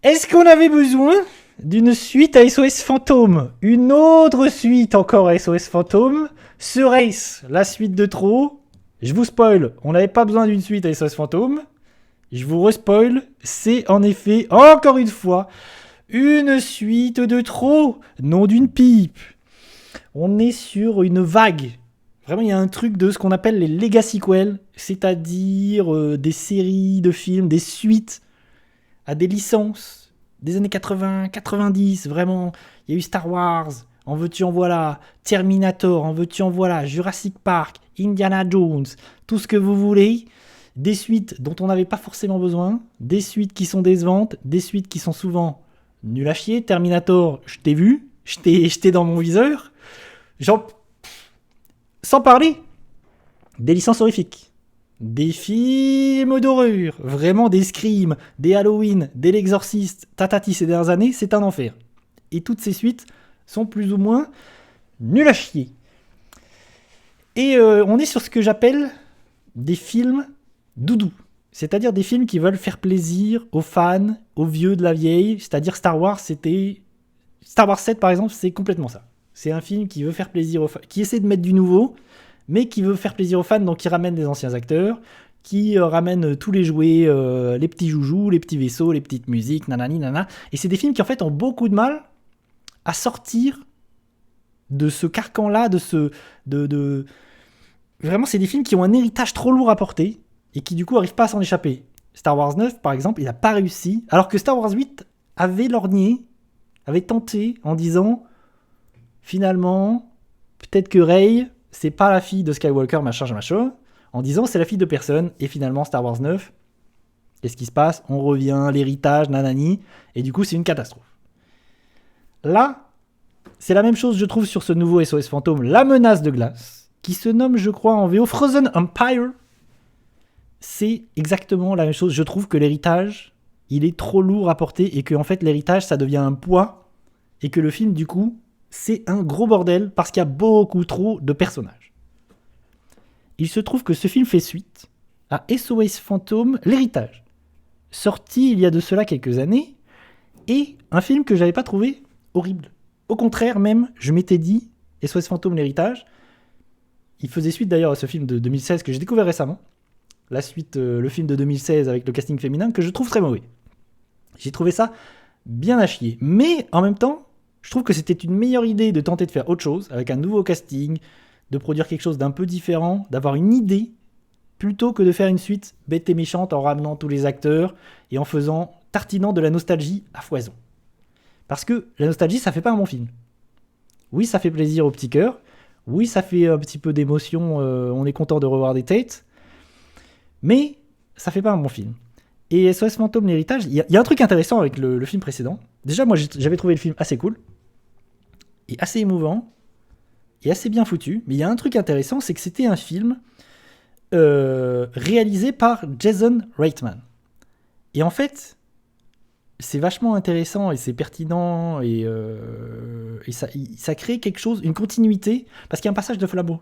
Est-ce qu'on avait besoin d'une suite à SOS Fantôme? Une autre suite encore à SOS Fantôme? Serait-ce la suite de trop? Je vous spoil, on n'avait pas besoin d'une suite à SOS Fantôme. Je vous respoil, c'est en effet, encore une fois, une suite de trop, non d'une pipe. On est sur une vague. Vraiment, il y a un truc de ce qu'on appelle les legacy sequels, c'est-à-dire des séries de films, des suites à des licences des années 80, 90, vraiment. Il y a eu Star Wars, en veux-tu en voilà, Terminator, en veux-tu en voilà, Jurassic Park, Indiana Jones, tout ce que vous voulez. Des suites dont on n'avait pas forcément besoin, des suites qui sont décevantes, des suites qui sont souvent nul à chier. Terminator, je t'ai vu, je t'ai dans mon viseur. Genre, sans parler des licences horrifiques. Des films d'horreur, vraiment des Scream, des Halloween, des L'Exorciste, tatati ces dernières années, c'est un enfer. Et toutes ces suites sont plus ou moins nul à chier. Et on est sur ce que j'appelle des films doudou. C'est-à-dire des films qui veulent faire plaisir aux fans, aux vieux de la vieille. C'est-à-dire Star Wars, c'était... Star Wars 7, par exemple, c'est complètement ça. C'est un film qui veut faire plaisir aux fans, qui essaie de mettre du nouveau, mais qui veut faire plaisir aux fans, donc qui ramène des anciens acteurs, qui ramène tous les jouets, les petits joujoux, les petits vaisseaux, les petites musiques, nanani, nana. Et c'est des films qui, en fait, ont beaucoup de mal à sortir de ce carcan-là, Vraiment, c'est des films qui ont un héritage trop lourd à porter, et qui, du coup, n'arrivent pas à s'en échapper. Star Wars 9, par exemple, il n'a pas réussi, alors que Star Wars 8 avait lorgné, avait tenté, en disant, finalement, peut-être que Rey, c'est pas la fille de Skywalker, machin, en disant c'est la fille de personne, et finalement Star Wars 9, qu'est-ce qui se passe? On revient, l'héritage, nanani, et du coup c'est une catastrophe. Là, c'est la même chose je trouve sur ce nouveau SOS Fantôme, La Menace de Glace, qui se nomme je crois en VO Frozen Empire. C'est exactement la même chose, je trouve que l'héritage, il est trop lourd à porter, et que en fait l'héritage ça devient un poids, et que le film du coup, c'est un gros bordel, parce qu'il y a beaucoup trop de personnages. Il se trouve que ce film fait suite à SOS Fantôme, l'héritage, sorti il y a de cela quelques années, et un film que j'avais pas trouvé horrible. Au contraire même, je m'étais dit, SOS Fantôme, l'héritage, il faisait suite d'ailleurs à ce film de 2016 que j'ai découvert récemment, la suite, le film de 2016 avec le casting féminin, que je trouve très mauvais. J'ai trouvé ça bien à chier, mais en même temps, je trouve que c'était une meilleure idée de tenter de faire autre chose, avec un nouveau casting, de produire quelque chose d'un peu différent, d'avoir une idée, plutôt que de faire une suite bête et méchante en ramenant tous les acteurs et en faisant tartinant de la nostalgie à foison. Parce que la nostalgie, ça fait pas un bon film. Oui, ça fait plaisir au petit cœur. Oui, ça fait un petit peu d'émotion, on est content de revoir des têtes. Mais ça fait pas un bon film. Et SOS Fantôme, l'héritage, il y a un truc intéressant avec le film précédent. Déjà, moi, j'avais trouvé le film assez cool, et assez émouvant, et assez bien foutu. Mais il y a un truc intéressant, c'est que c'était un film réalisé par Jason Reitman. Et en fait, c'est vachement intéressant, et c'est pertinent, et ça crée quelque chose, une continuité, parce qu'il y a un passage de flambeau.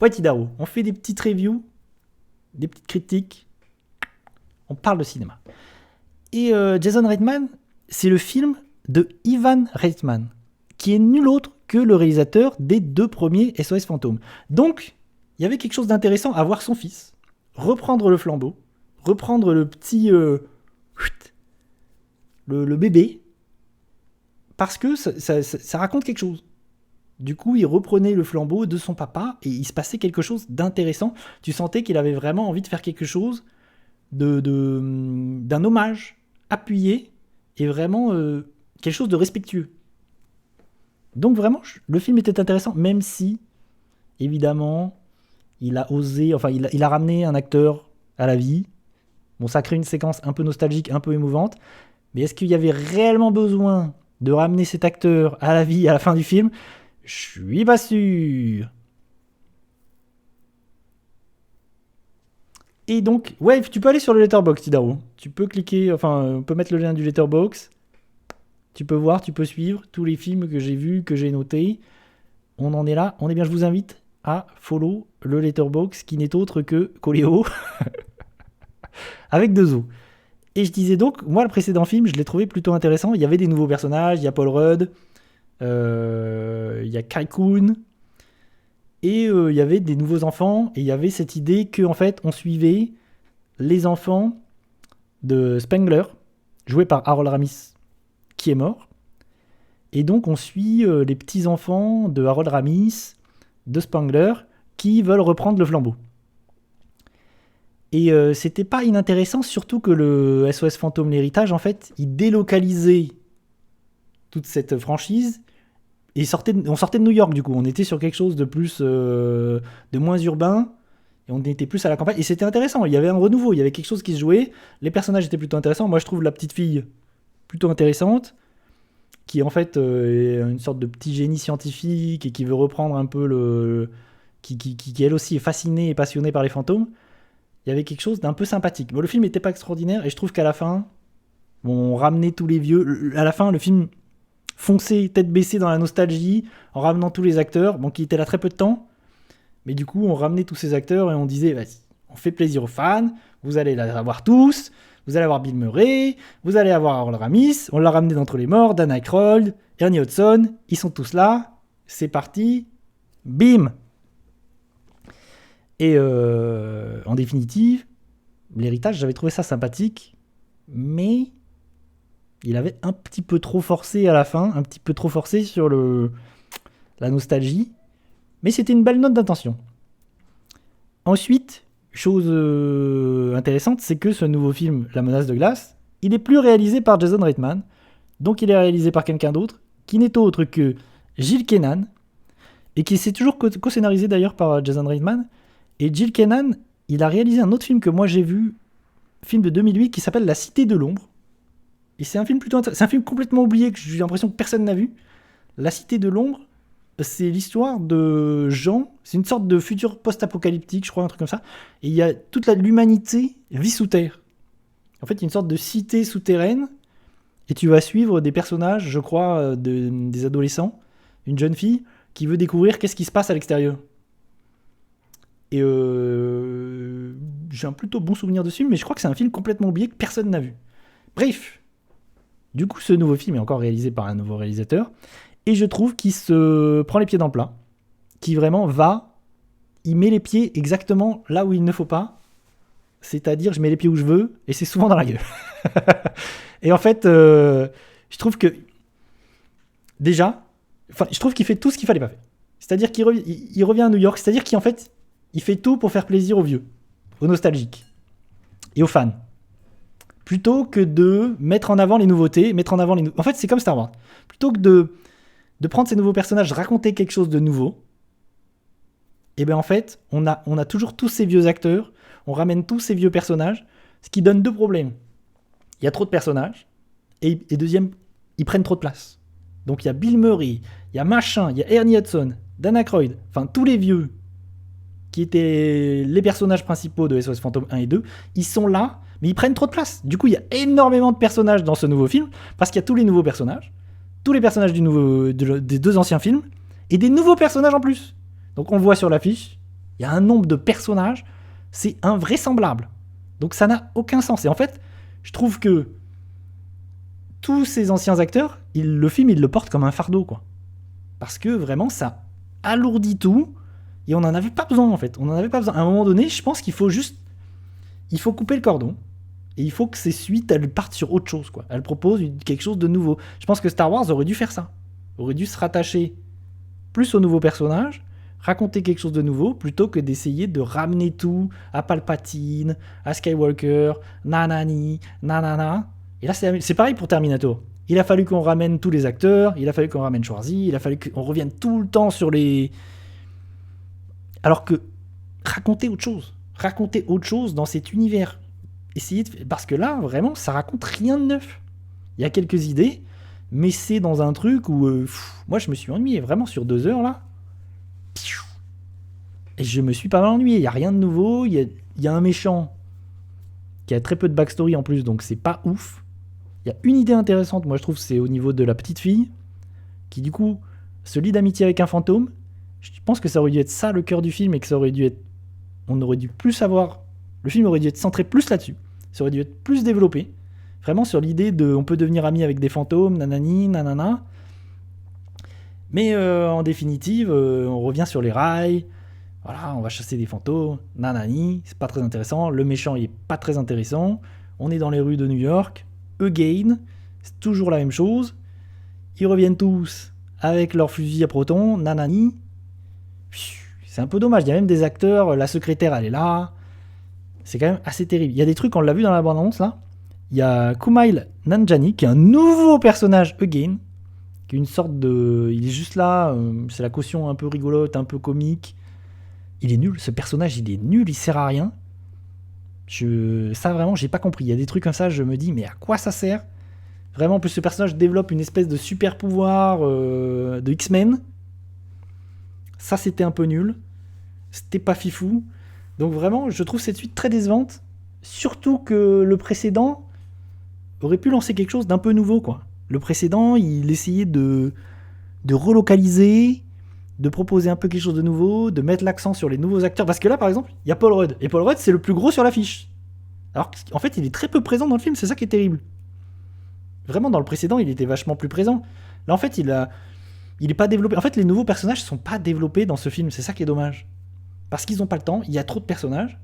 Ouais, Tidaro, on fait des petites reviews, des petites critiques, on parle de cinéma. Et Jason Reitman, c'est le film de Ivan Reitman, qui est nul autre que le réalisateur des 2 premiers SOS Fantôme. Donc, il y avait quelque chose d'intéressant à voir son fils reprendre le flambeau, reprendre le petit... le bébé, parce que ça raconte quelque chose. Du coup, il reprenait le flambeau de son papa, et il se passait quelque chose d'intéressant. Tu sentais qu'il avait vraiment envie de faire quelque chose d'un hommage appuyé, et vraiment quelque chose de respectueux. Donc vraiment, le film était intéressant, même si, évidemment, il a osé, enfin, il a ramené un acteur à la vie. Bon, ça crée une séquence un peu nostalgique, un peu émouvante, mais est-ce qu'il y avait réellement besoin de ramener cet acteur à la vie à la fin du film? Je suis pas sûr. Et donc, ouais, tu peux aller sur le Letterboxd, Tidaro. Tu peux cliquer, enfin, on peut mettre le lien du Letterboxd. Tu peux voir, tu peux suivre tous les films que j'ai vus, que j'ai notés. On en est là. On est bien, je vous invite à follow le Letterboxd qui n'est autre que Coléo avec 2 O. Et je disais donc, moi, le précédent film, je l'ai trouvé plutôt intéressant. Il y avait des nouveaux personnages, il y a Paul Rudd, il y a Kai Koon, et il y avait des nouveaux enfants, et il y avait cette idée que en fait, on suivait les enfants de Spengler, joué par Harold Ramis, qui est mort. Et donc, on suit les petits-enfants de Harold Ramis, de Spengler, qui veulent reprendre le flambeau. Et c'était pas inintéressant, surtout que le SOS Fantôme l'héritage, en fait, il délocalisait toute cette franchise. Et on sortait de New York, du coup. On était sur quelque chose de plus, de moins urbain. Et on était plus à la campagne. Et c'était intéressant. Il y avait un renouveau. Il y avait quelque chose qui se jouait. Les personnages étaient plutôt intéressants. Moi, je trouve la petite fille plutôt intéressante, qui en fait est une sorte de petit génie scientifique et qui veut reprendre un peu qui elle aussi est fascinée et passionnée par les fantômes. Il y avait quelque chose d'un peu sympathique. Bon, le film n'était pas extraordinaire et je trouve qu'à la fin, on ramenait tous les vieux. À la fin, le film fonçait tête baissée dans la nostalgie en ramenant tous les acteurs, bon, qui étaient là très peu de temps. Mais du coup, on ramenait tous ces acteurs et on disait, vas-y, on fait plaisir aux fans, vous allez les avoir tous, vous allez avoir Bill Murray, vous allez avoir Harold Ramis, on l'a ramené d'entre les morts, Dan Aykroyd, Ernie Hudson, ils sont tous là, c'est parti, bim. Et en définitive, l'héritage, j'avais trouvé ça sympathique, mais il avait un petit peu trop forcé à la fin, un petit peu trop forcé sur la nostalgie, mais c'était une belle note d'intention. Ensuite, chose intéressante, c'est que ce nouveau film, La menace de glace, il est plus réalisé par Jason Reitman, donc il est réalisé par quelqu'un d'autre, qui n'est autre que Jill Kennan, et qui s'est toujours co-scénarisé d'ailleurs par Jason Reitman. Et Jill Kennan, il a réalisé un autre film que moi j'ai vu, film de 2008, qui s'appelle La Cité de l'ombre. Et c'est un film plutôt c'est un film complètement oublié, que j'ai l'impression que personne n'a vu. La Cité de l'ombre, c'est l'histoire de gens, c'est une sorte de futur post-apocalyptique, je crois, un truc comme ça. Et il y a toute l'humanité vit sous terre. En fait, il y a une sorte de cité souterraine, et tu vas suivre des personnages, je crois, des adolescents, une jeune fille qui veut découvrir qu'est-ce qui se passe à l'extérieur. Et j'ai un plutôt bon souvenir dessus, mais je crois que c'est un film complètement oublié que personne n'a vu. Bref, du coup, ce nouveau film est encore réalisé par un nouveau réalisateur, et je trouve qu'il se prend les pieds dans le plat, qui vraiment il met les pieds exactement là où il ne faut pas, c'est-à-dire je mets les pieds où je veux, et c'est souvent dans la gueule. Et en fait, je trouve que, déjà, je trouve qu'il fait tout ce qu'il fallait pas faire. C'est-à-dire qu'il revient à New York, c'est-à-dire qu'en fait, il fait tout pour faire plaisir aux vieux, aux nostalgiques et aux fans. Plutôt que de mettre en avant les nouveautés, En fait, c'est comme Star Wars. Plutôt que de prendre ces nouveaux personnages, raconter quelque chose de nouveau, et bien en fait, on a toujours tous ces vieux acteurs, on ramène tous ces vieux personnages, ce qui donne deux problèmes. Il y a trop de personnages, et deuxième, ils prennent trop de place. Donc il y a Bill Murray, il y a machin, il y a Ernie Hudson, Dan Aykroyd, enfin tous les vieux qui étaient les personnages principaux de SOS Fantôme 1 et 2, ils sont là, mais ils prennent trop de place. Du coup, il y a énormément de personnages dans ce nouveau film, parce qu'il y a tous les nouveaux personnages, tous les personnages des deux anciens films, et des nouveaux personnages en plus. Donc on voit sur l'affiche, il y a un nombre de personnages, c'est invraisemblable. Donc ça n'a aucun sens. Et en fait, je trouve que tous ces anciens acteurs, le film, il le porte comme un fardeau, quoi. Parce que vraiment, ça alourdit tout, et on n'en avait pas besoin, en fait. On n'en avait pas besoin. À un moment donné, je pense qu'il faut couper le cordon, et il faut que ces suites, elles partent sur autre chose, quoi. Elles proposent quelque chose de nouveau. Je pense que Star Wars aurait dû faire ça. Aurait dû se rattacher plus aux nouveaux personnages, raconter quelque chose de nouveau, plutôt que d'essayer de ramener tout à Palpatine, à Skywalker, nanani, nanana. Et là, c'est pareil pour Terminator. Il a fallu qu'on ramène tous les acteurs, il a fallu qu'on ramène Schwarzy, il a fallu qu'on revienne tout le temps sur les... Alors que raconter autre chose dans cet univers. Parce que là, vraiment, ça raconte rien de neuf. Il y a quelques idées, mais c'est dans un truc où... moi, je me suis ennuyé vraiment sur 2 heures, là. Et je me suis pas mal ennuyé. Il n'y a rien de nouveau. Il y a un méchant qui a très peu de backstory en plus, donc c'est pas ouf. Il y a une idée intéressante, moi je trouve, c'est au niveau de la petite fille, qui du coup se lie d'amitié avec un fantôme. Je pense que ça aurait dû être ça le cœur du film, et que ça aurait dû être... On aurait dû plus avoir... Le film aurait dû être centré plus là-dessus. Ça aurait dû être plus développé. Vraiment sur l'idée de on peut devenir ami avec des fantômes, nanani, nanana. Mais en définitive, on revient sur les rails. Voilà, on va chasser des fantômes, nanani, c'est pas très intéressant. Le méchant, il est pas très intéressant. On est dans les rues de New York. Again, c'est toujours la même chose. Ils reviennent tous avec leur fusil à proton, nanani. C'est un peu dommage, il y a même des acteurs, la secrétaire, elle est là. C'est quand même assez terrible. Il y a des trucs, on l'a vu dans la bande-annonce, là. Il y a Kumail Nanjiani, qui est un nouveau personnage, Again, qui est une sorte de... Il est juste là, c'est la caution un peu rigolote, un peu comique. Il est nul, ce personnage, il est nul, il sert à rien. Ça, vraiment, j'ai pas compris. Il y a des trucs comme ça, je me dis, mais à quoi ça sert ? Vraiment, en plus, ce personnage développe une espèce de super pouvoir de X-Men. Ça, c'était un peu nul. C'était pas fifou. Donc vraiment, je trouve cette suite très décevante. Surtout que le précédent aurait pu lancer quelque chose d'un peu nouveau, quoi. Le précédent, il essayait de relocaliser, de proposer un peu quelque chose de nouveau, de mettre l'accent sur les nouveaux acteurs. Parce que là, par exemple, il y a Paul Rudd. Et Paul Rudd, c'est le plus gros sur l'affiche. Alors qu'en fait, il est très peu présent dans le film, c'est ça qui est terrible. Vraiment, dans le précédent, il était vachement plus présent. Là, en fait, il est pas développé. En fait, les nouveaux personnages sont pas développés dans ce film, c'est ça qui est dommage. Parce qu'ils ont pas le temps, il y a trop de personnages.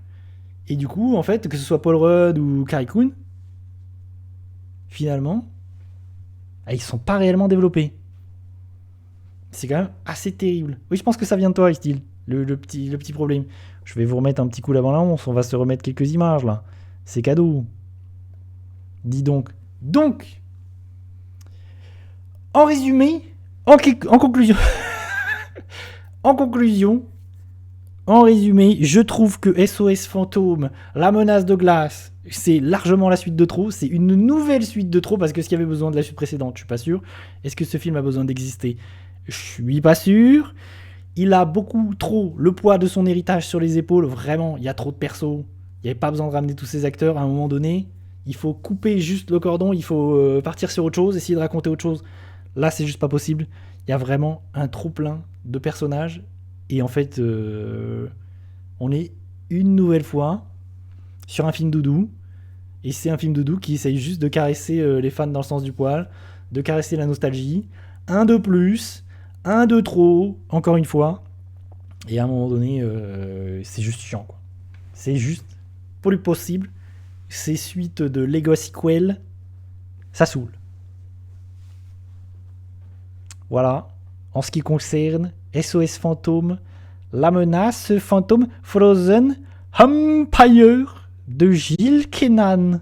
Et du coup, en fait, que ce soit Paul Rudd ou Carrie Coon, finalement, ils sont pas réellement développés. C'est quand même assez terrible. Oui, je pense que ça vient de toi, Style, le petit problème. Je vais vous remettre un petit coup l'avant-annonce, on va se remettre quelques images, là. C'est cadeau. Dis donc. Donc, en résumé, en conclusion, en résumé, je trouve que SOS Fantôme, la menace de glace, c'est largement la suite de trop. C'est une nouvelle suite de trop parce que ce qu'il y avait besoin de la suite précédente, je suis pas sûr. Est-ce que ce film a besoin d'exister ? Je suis pas sûr. Il a beaucoup trop le poids de son héritage sur les épaules. Vraiment, il y a trop de persos. Il n'y avait pas besoin de ramener tous ces acteurs à un moment donné. Il faut couper juste le cordon. Il faut partir sur autre chose, essayer de raconter autre chose. Là, c'est juste pas possible. Il y a vraiment un trop plein de personnages. Et en fait, on est une nouvelle fois sur un film doudou. Et c'est un film doudou qui essaye juste de caresser les fans dans le sens du poil, de caresser la nostalgie. Un de plus, un de trop, encore une fois. Et à un moment donné, c'est juste chiant, quoi. C'est juste plus possible. Ces suites de Lego sequel, ça saoule. Voilà. En ce qui concerne SOS Fantôme, la menace fantôme Frozen Empire de Gilles Kenan.